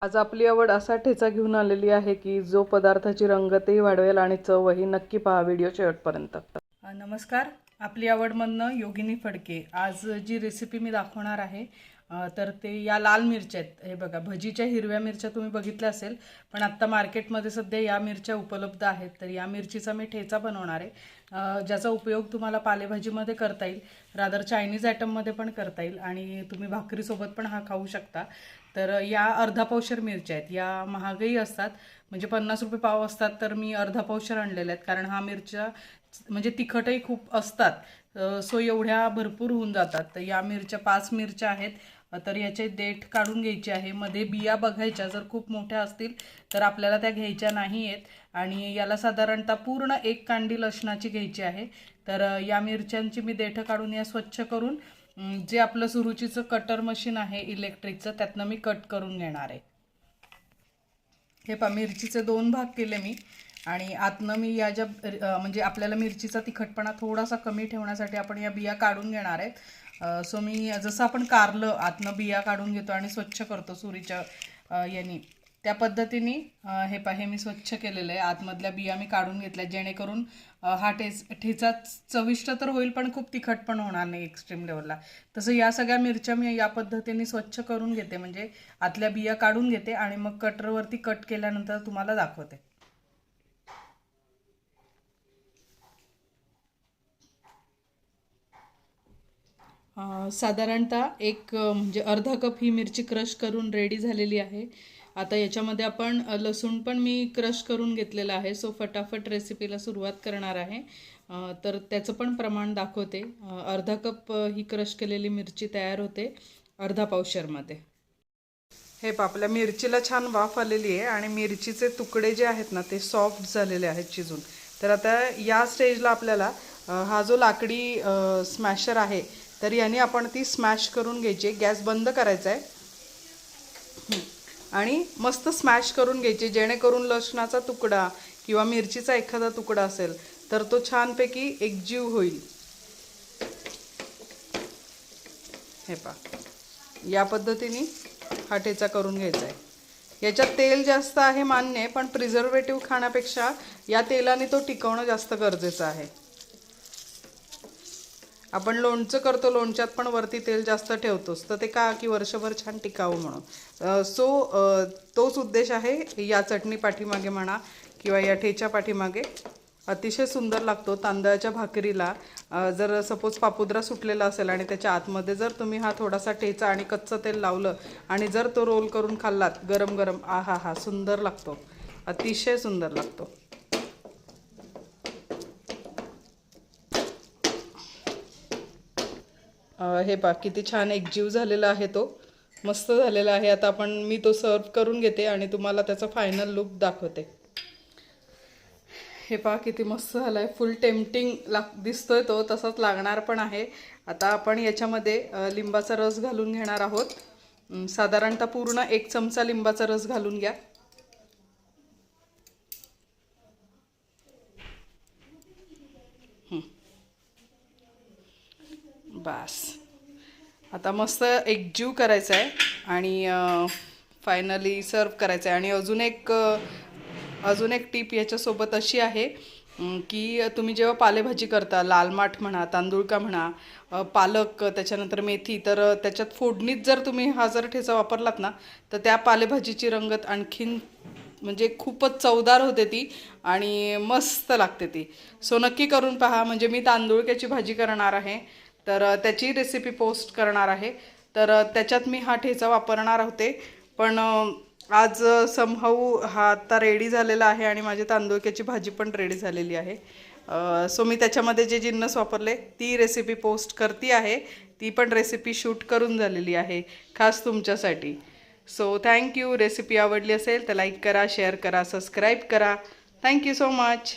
आज आपली आवड असा ठेचा घेऊन आलेली आहे की जो पदार्थाची रंगतही वाढवेल आणि चवही. नक्की पहा व्हिडिओ शेवटपर्यंत. नमस्कार, आपली आवडमधनं योगिनी फडके. आज जी रेसिपी मी दाखवणार आहे तर ते या लाल मिरच्या आहेत. हे बघा, भजीच्या हिरव्या मिरच्या तुम्ही बघितल्या असेल, पण आत्ता मार्केटमध्ये सध्या या मिरच्या उपलब्ध आहेत. तर या मिरचीचा मी ठेचा बनवणार आहे, ज्याचा उपयोग तुम्हाला पालेभाजीमध्ये करता येईल, रादर चायनीज आयटममध्ये पण करता येईल आणि तुम्ही भाकरीसोबत पण हा खाऊ शकता. तर या अर्धा पावशर मिरच्या आहेत. या महागही असतात, म्हणजे 50 रुपये पाव असतात, तर मी अर्धा पावशर आणलेल्या आहेत, कारण हा मिरच्या म्हणजे तिखटही खूप असतात. सो एवढ्या भरपूर होऊन जातात. तर या मिरच्या 5 मिरच्या आहेत. तर याचे देठ काढून घ्यायचे आहे. मध्ये बिया बघायच्या, जर खूप मोठ्या असतील तर आपल्याला त्या घ्यायच्या नाही आहेत. आणि याला साधारणतः पूर्ण 1 कांडी लसणाची घ्यायची आहे. तर या मिरच्यांची मी देठ काढून या स्वच्छ करून जे आपलं सुरुचीचं कटर मशीन आहे इलेक्ट्रिकचं, त्यातनं मी कट करून घेणार आहे. हे पहा, मिरचीचे 2 भाग केले मी. आणि आतनं मी या ज्या म्हणजे आपल्याला मिरचीचा तिखटपणा थोडासा कमी ठेवण्यासाठी आपण या बिया काढून घेणार आहेत. सो मी जसं आपण कारलं आतनं बिया काढून घेतो आणि स्वच्छ करतो सुरीच्या यानी, त्या पद्धतीने हे पहा, हे मी स्वच्छ केलेलं आहे. आतमधल्या बिया मी काढून घेतल्या, जेणेकरून हा ठेचा चविष्ट तर होईल, पण खूप तिखट पण होणार नाही एक्स्ट्रीम लेवलला. तसं या सगळ्या मिरच्या मी या पद्धतीने स्वच्छ करून घेते, म्हणजे आतल्या बिया काढून घेते आणि मग कटरवरती कट केल्यानंतर तुम्हाला दाखवते. साधारणतः एक म्हणजे अर्धा कप ही मिरची क्रश करून रेडी झालेली आहे. आता याच्यामध्ये आपण लसूण पण मी क्रश करून घेतलेलं आहे. सो फटाफट रेसिपीला सुरुवात करणार आहे. तर त्याचं पण प्रमाण दाखवते. अर्धा कप ही क्रश केलेली मिरची तयार होते अर्धा पावशरमध्ये. हे आपल्या मिरचीला छान वाफ आलेली आहे आणि मिरचीचे तुकडे जे आहेत ना, ते सॉफ्ट झालेले आहेत शिजून. तर आता या स्टेजला आपल्याला हा जो लाकडी स्मॅशर आहे, तर याने आपण ती स्मॅश करून घ्यायची. गॅस बंद करायचा आहे आणि मस्त स्मॅश करून घ्यायची, जेणेकरून लसणाचा तुकडा किंवा मिरचीचा एखादा तुकडा असेल तर तो छानपैकी एकजीव होईल. हे पहा, या पद्धतीने हा ठेचा करून घ्यायचा आहे. याच्यात तेल जास्त आहे मान्य, पण प्रिझर्वेटिव्ह खाण्यापेक्षा या तेलाने तो टिकवणं जास्त गरजेचं आहे. आपण लोणचं करतो, लोणच्यात पण वरती तेल जास्त ठेवतोच, तर ते का की वर्षभर छान टिकावं म्हणून. सो तोच उद्देश आहे या चटणी पाठीमागे म्हणा किंवा या ठेच्या पाठीमागे. अतिशय सुंदर लागतो तांदळाच्या भाकरीला. जर सपोज पापुद्रा सुटलेला असेल आणि त्याच्या आतमध्ये जर तुम्ही हा थोडासा ठेचा आणि कच्चं तेल लावलं आणि जर तो रोल करून खाल्लात गरम गरम, आहा हा, सुंदर लागतो, अतिशय सुंदर लागतो. हे पहा, किती छान एकजीव झालेला आहे, तो मस्त झालेला आहे. आता मी तो सर्व करून घेते आणि तुम्हाला त्याचा फायनल लुक दाखवते. हे पहा, किती मस्त झालं आहे. फुल टेम्पटिंग दिसतोय, तो तसाच लागणार पण आहे. आता आपण याच्यामध्ये लिंबाचा रस घालून घेणार आहोत. साधारणतः पूर्ण 1 चमचा लिंबाचा रस घालून घ्या. बस, आता मस्त एकजीव करायचा आहे आणि फायनली सर्व करायचं आहे. आणि अजून एक टीप याच्यासोबत अशी आहे की तुम्ही जेव्हा पालेभाजी करता, लाल माठ म्हणा, तांदूळका म्हणा, पालक, त्याच्यानंतर मेथी, तर त्याच्यात फोडणीत जर तुम्ही हा जर ठेचा वापरलात ना, तर त्या पालेभाजीची रंगत आणखीन म्हणजे खूपच चवदार होते ती आणि मस्त लागते ती. सो नक्की करून पहा. म्हणजे मी तांदूळक्याची भाजी करणार आहे, तर त्याची रेसिपी पोस्ट करणार आहे. तर त्याच्यात मी हा ठेचा वापरणार होते, पण आज समहाऊ हा आता रेडी झालेला आहे आणि माझी तांदूळक्याची भाजी पण रेडी झालेली आहे. सो मी त्याच्यामध्ये जे जिन्नस वापरले ती रेसिपी पोस्ट करते आहे. ती पण रेसिपी शूट करून झालेली आहे खास तुमच्यासाठी. So thank you. रेसिपी आवडली असेल तर लाईक करा, शेअर करा, सबस्क्राईब करा. Thank you so much.